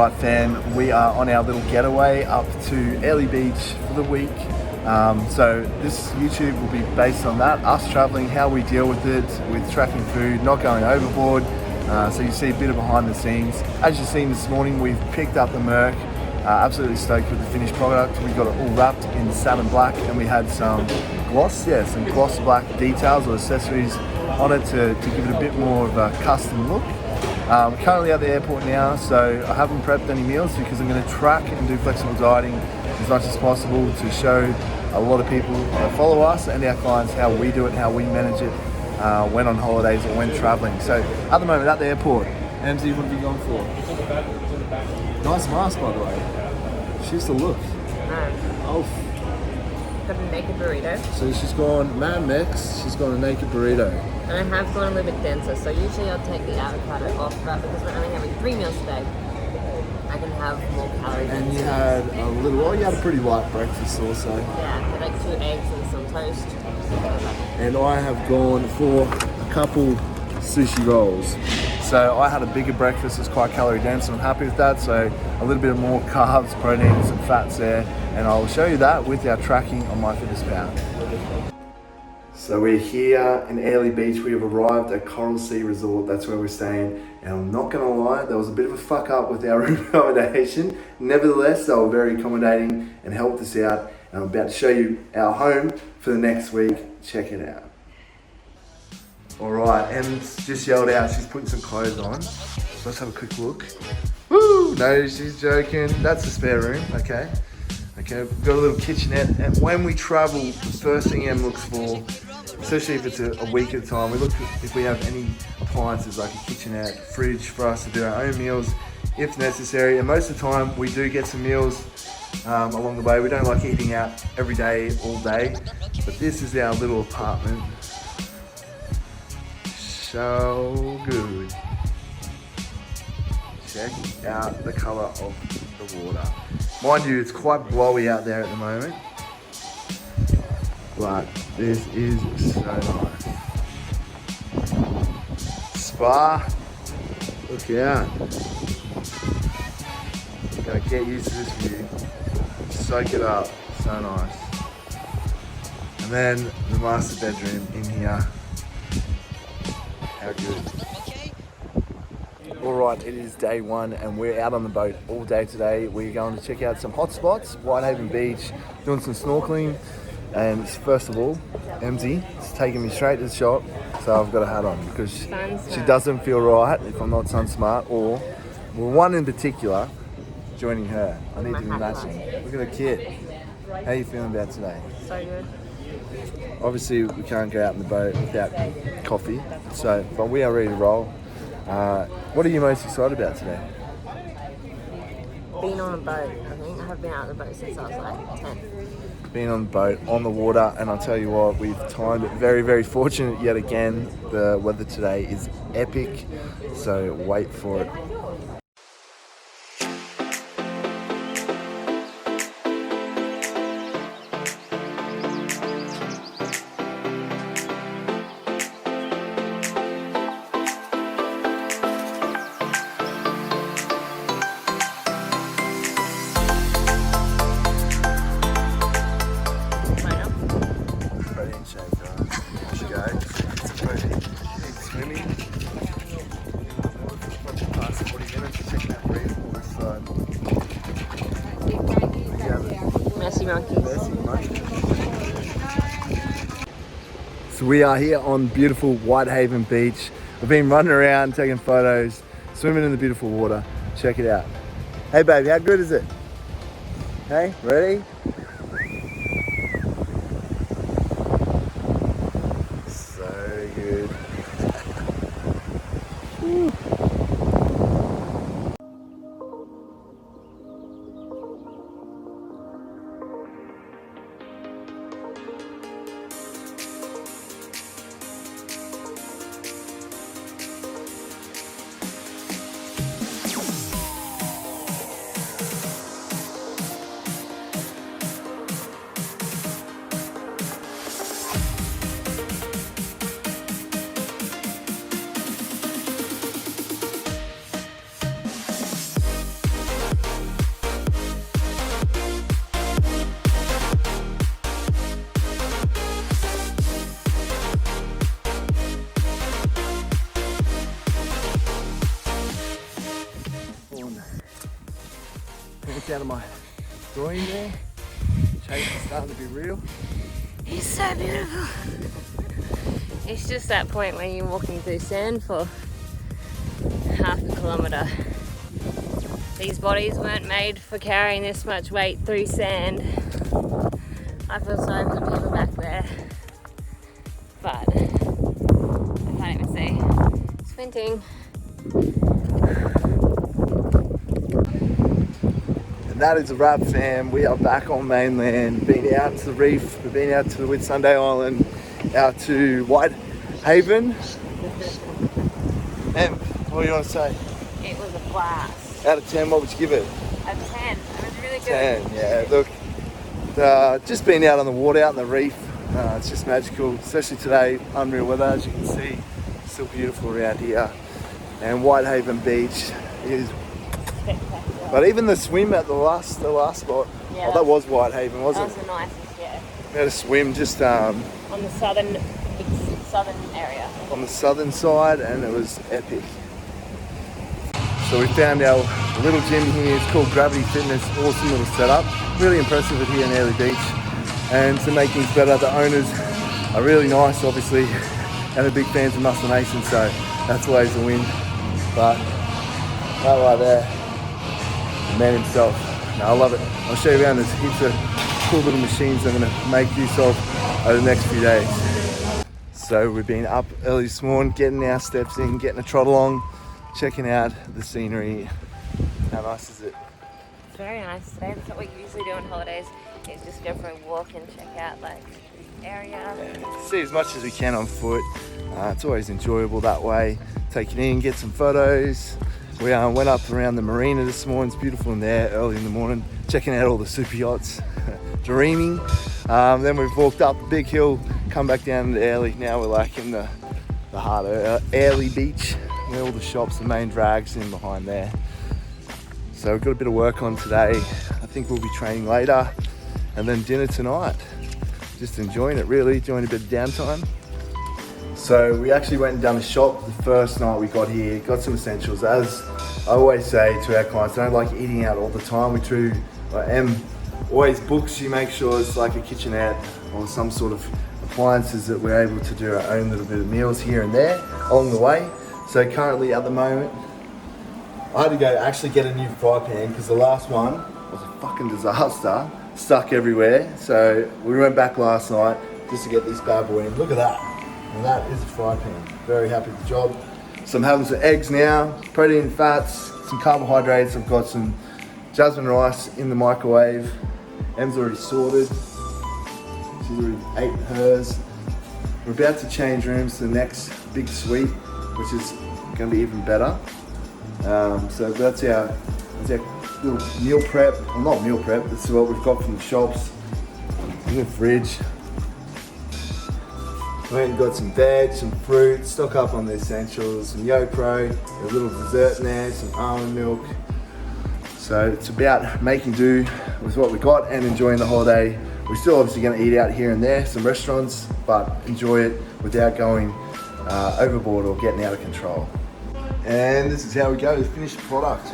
Alright fam, we are on our little getaway up to Airlie Beach for the week. So this YouTube will be based on that, us travelling, how we deal with it, with tracking food, not going overboard. So you see a bit of behind the scenes. As you've seen this morning, we've picked up the Merc. Absolutely stoked with the finished product. We got it all wrapped in satin black, and we had some gloss black details or accessories on it to give it a bit more of a custom look. Currently at the airport now, so I haven't prepped any meals because I'm going to track and do flexible dieting as much as possible to show a lot of people that follow us and our clients how we do it, how we manage it when on holidays or when traveling. So at the moment at the airport, MZ, what have you gone for? Nice mask, by the way. She used to look. Oh. Got a naked burrito. So she's gone Mad Mix, she's gone a naked burrito. And I have gone a little bit denser, so usually I'll take the avocado off, but because we're only having 3 meals today, I can have more calories. And you had a little, well, you had a pretty light breakfast also. Yeah, I had like 2 eggs and some toast. And I have gone for a couple sushi rolls. So I had a bigger breakfast, it's quite calorie dense, and I'm happy with that. So a little bit more carbs, proteins, and fats there. And I'll show you that with our tracking on MyFitnessPal. So we're here in Airlie Beach. We have arrived at Coral Sea Resort. That's where we're staying. And I'm not gonna lie, there was a bit of a fuck up with our room accommodation. Nevertheless, they were very accommodating and helped us out. And I'm about to show you our home for the next week. Check it out. All right, Em's just yelled out, she's putting some clothes on. So let's have a quick look. Woo! No, she's joking. That's the spare room, okay. Okay, we've got a little kitchenette, and when we travel, the first thing Em looks for, especially if it's a week at a time, we look if we have any appliances like a kitchenette, fridge for us to do our own meals if necessary. And most of the time, we do get some meals along the way. We don't like eating out every day, all day, but this is our little apartment. So good. Check out the colour of the water. Mind you, it's quite blowy out there at the moment, but this is so nice. Spa, look out. Gotta get used to this view. Soak it up, so nice. And then the master bedroom in here. How good. Alright, it is day 1 and we're out on the boat all day today. We're going to check out some hot spots, Whitehaven Beach, doing some snorkeling. And first of all, MZ is taking me straight to the shop, so I've got a hat on because she doesn't feel right if I'm not sun smart, or well, one in particular, joining her. I need to be matching. Look at the kit. How are you feeling about today? So good. Obviously, we can't go out in the boat without coffee, but we are ready to roll. What are you most excited about today? Being on a boat. I think I have been out on the boat since I was like 10. Being on the boat, on the water, and I'll tell you what, we've timed it very, very fortunate yet again. The weather today is epic, so wait for it. So we are here on beautiful Whitehaven Beach. We've been running around, taking photos, swimming in the beautiful water. Check it out. Hey baby, how good is it? Hey, ready? So good. Finish out of my drawing there. Chase is starting to be real. It's so beautiful. It's just that point when you're walking through sand for half a kilometre. These bodies weren't made for carrying this much weight through sand. I feel sorry for the people back there, but I can't even see. Squinting. And that is a wrap, fam. We are back on mainland. Been out to the reef. We've been out to Whitsunday Island, out to Whitehaven. And what do you want to say? It was a blast. Out of 10, what would you give it? A 10. It was really good. 10, yeah. Look, just being out on the water, out on the reef, it's just magical, especially today. Unreal weather, as you can see. Still beautiful around here. And Whitehaven Beach is Spectacular. But even the swim at the last spot, Yeah, that was Whitehaven, wasn't That was it? the nicest, yeah. We had a swim just On the southern area. on the southern side, and it was epic. So we found our little gym here. It's called Gravity Fitness. Awesome little setup. Really impressive with here in Airlie Beach. And to make things better, the owners are really nice, obviously, and they're big fans of Muscle Nation, so that's always a win. But that right there, the man himself. No, I love it. I'll show you around. There's heaps of cool little machines I'm going to make use of over the next few days. So we've been up early this morning, getting our steps in, getting a trot along, checking out the scenery. How nice is it? It's very nice today. That's what we usually do on holidays, is just go for a walk and check out like the area. Yeah, see as much as we can on foot. It's always enjoyable that way. Take it in, get some photos. We went up around the marina this morning. It's beautiful in there early in the morning, checking out all the super yachts, dreaming. Then we've walked up the big hill, come back down to Airlie. Now we're like in the heart of Airlie Beach, where all the shops, the main drags in behind there. So we've got a bit of work on today. I think we'll be training later, and then dinner tonight. Just enjoying it really, enjoying a bit of downtime. So we actually went and done a shop the first night we got here, got some essentials. As I always say to our clients, I don't like eating out all the time. Em always books, you make sure it's like a kitchenette or some sort of appliances that we're able to do our own little bit of meals here and there along the way. So currently at the moment, I had to go actually get a new fry pan because the last one was a fucking disaster, stuck everywhere. So we went back last night just to get this bad boy in. Look at that. And that is a fry pan. Very happy with the job. So I'm having some eggs now, protein, fats, some carbohydrates. I've got some jasmine rice in the microwave. Em's already sorted. She's already ate hers. We're about to change rooms to the next big suite, which is going to be even better. So that's our little meal prep. Well, not meal prep, this is what we've got from the shops. In the fridge. We went and got some veg, some fruit, stock up on the essentials, some YoPro, a little dessert in there, some almond milk. So it's about making do with what we got and enjoying the holiday. We're still obviously going to eat out here and there, some restaurants, but enjoy it without going overboard or getting out of control. And this is how we go, the finished product.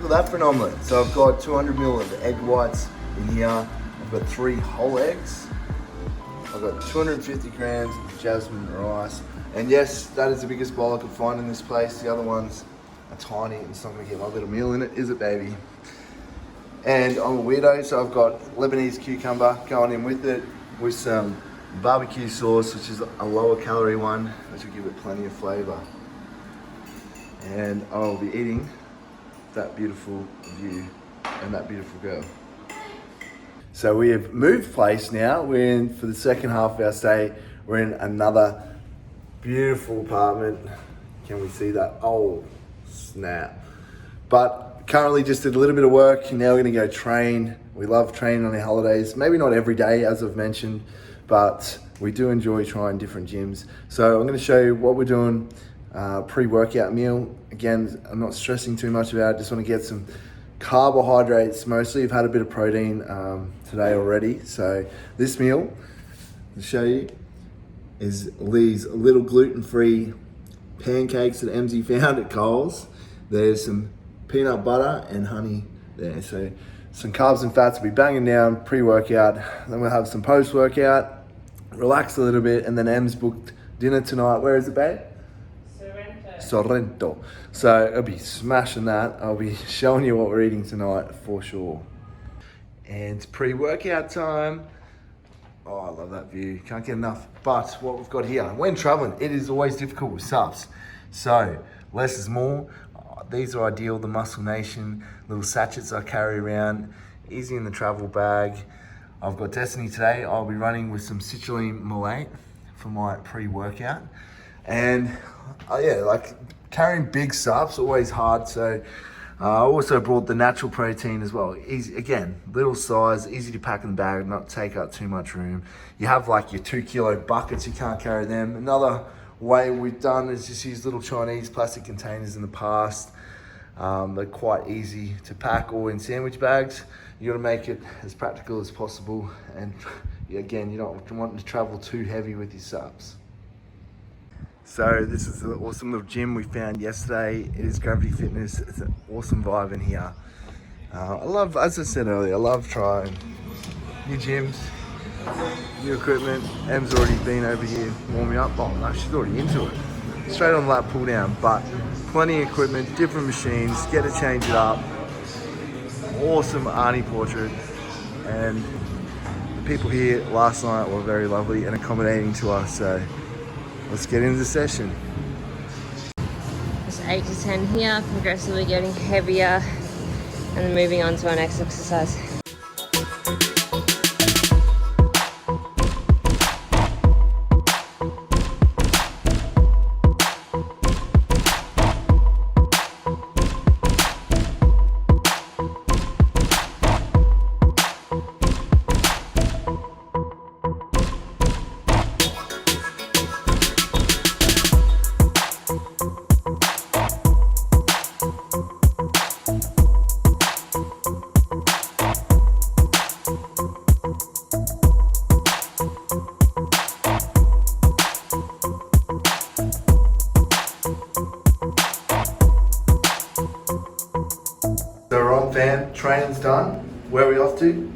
Look at that for an omelette. So I've got 200 ml of egg whites in here. I've got 3 whole eggs. I've got 250 grams of jasmine rice. And yes, that is the biggest bowl I could find in this place. The other ones are tiny and it's not gonna get my little meal in it, is it, baby? And I'm a weirdo, so I've got Lebanese cucumber going in with it, with some barbecue sauce, which is a lower calorie one, which will give it plenty of flavor. And I'll be eating that beautiful view and that beautiful girl. So we have moved place now. We're in, for the second half of our stay, we're in another beautiful apartment. Can we see that? Oh, snap. But currently just did a little bit of work. Now we're gonna go train. We love training on our holidays. Maybe not every day, as I've mentioned, but we do enjoy trying different gyms. So I'm gonna show you what we're doing, pre-workout meal. Again, I'm not stressing too much about it. Just wanna get some carbohydrates mostly. I've had a bit of protein today already. So this meal, to show you, is these little gluten-free pancakes that MZ found at Coles. There's some peanut butter and honey there. So some carbs and fats will be banging down pre-workout. Then we'll have some post-workout, relax a little bit, and then Em's booked dinner tonight. Where is it, babe? Sorrento. So I'll be smashing that. I'll be showing you what we're eating tonight for sure. And it's pre-workout time. Oh, I love that view. Can't get enough. But what we've got here, when traveling, it is always difficult with subs. So less is more. These are ideal, the Muscle Nation little sachets I carry around, easy in the travel bag. I've got Destiny today. I'll be running with some citrulline malate for my pre-workout. And yeah, like carrying big stuff's always hard. So I also brought the natural protein as well. Easy, again, little size, easy to pack in the bag, not take up too much room. You have like your 2 kilo buckets, you can't carry them. Another way we've done is just use little Chinese plastic containers in the past. They're quite easy to pack, or in sandwich bags. You gotta make it as practical as possible. And again, you don't want to travel too heavy with your subs. So this is an awesome little gym we found yesterday. It is Gravity Fitness. It's an awesome vibe in here. I love, as I said earlier, I love trying new gyms, new equipment. Em's already been over here warming up. Oh no, she's already into it. Straight on the lap pull down, but plenty of equipment, different machines, get to change it up. Awesome Arnie portrait. And the people here last night were very lovely and accommodating to us. So let's get into the session. It's 8 to 10 here, progressively getting heavier, and then moving on to our next exercise. Fam, training's done. Where are we off to?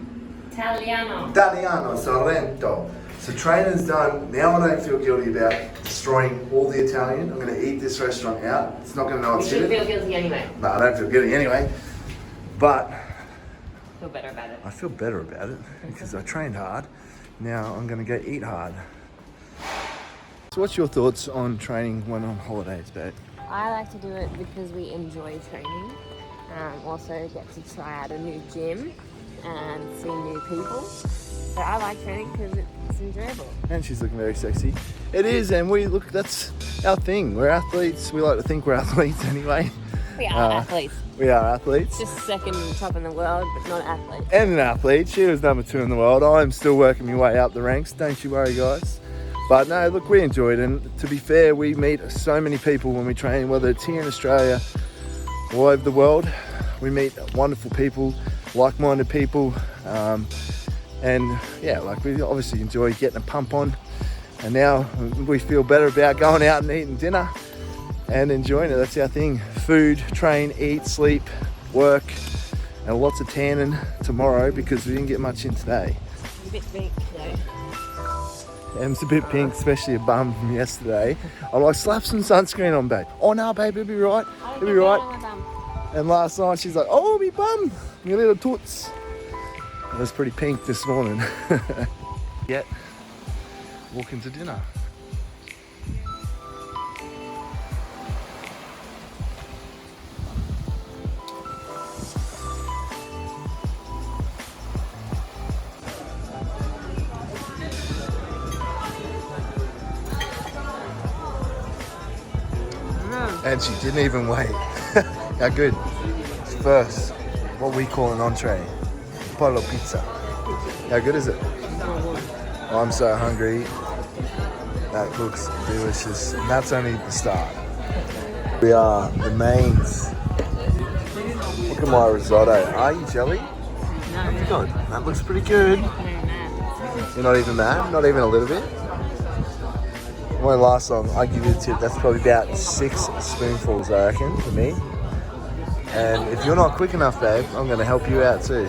Italiano, Sorrento. So training's done. Now I don't feel guilty about destroying all the Italian. I'm going to eat this restaurant out. It's not going to know it's You should feel guilty anyway. No, I don't feel guilty anyway. But Feel better about it. I feel better about it because I trained hard. Now I'm going to go eat hard. So what's your thoughts on training when on holidays, babe? I like to do it because we enjoy training. Also get to try out a new gym and see new people. So I like training because it's enjoyable. And she's looking very sexy. It is, and that's our thing. We're athletes. We like to think we're athletes anyway. We are athletes. We are athletes. Just second top in the world, but not athletes. And an athlete. She was number 2 in the world. I'm still working my way up the ranks. Don't you worry, guys. But no, look, we enjoy it. And to be fair, we meet so many people when we train, whether it's here in Australia, all over the world. We meet wonderful people, like-minded people, and yeah, like we obviously enjoy getting a pump on, and now we feel better about going out and eating dinner and enjoying it. That's our thing. Food, train, eat, sleep, work, and lots of tanning tomorrow because we didn't get much in today. It's a bit pink, though. Em's a bit pink, especially a bum from yesterday. I'm like, slap some sunscreen on, babe. Oh no, babe, it'll be right. It'll be right. And last night she's like, oh, me bum, your little toots. It was pretty pink this morning. Yet, walking to dinner. And she didn't even wait. How good. First, what we call an entree, Polo pizza. How good is it? Oh, I'm so hungry. That looks delicious. And that's only the start. We are the mains. Look at my risotto. Are you jelly? No. God, that looks pretty good. You're not even mad? Not even a little bit? Won't last long. I give you a tip. That's probably about 6 spoonfuls, I reckon, for me. And if you're not quick enough, babe, I'm going to help you out too.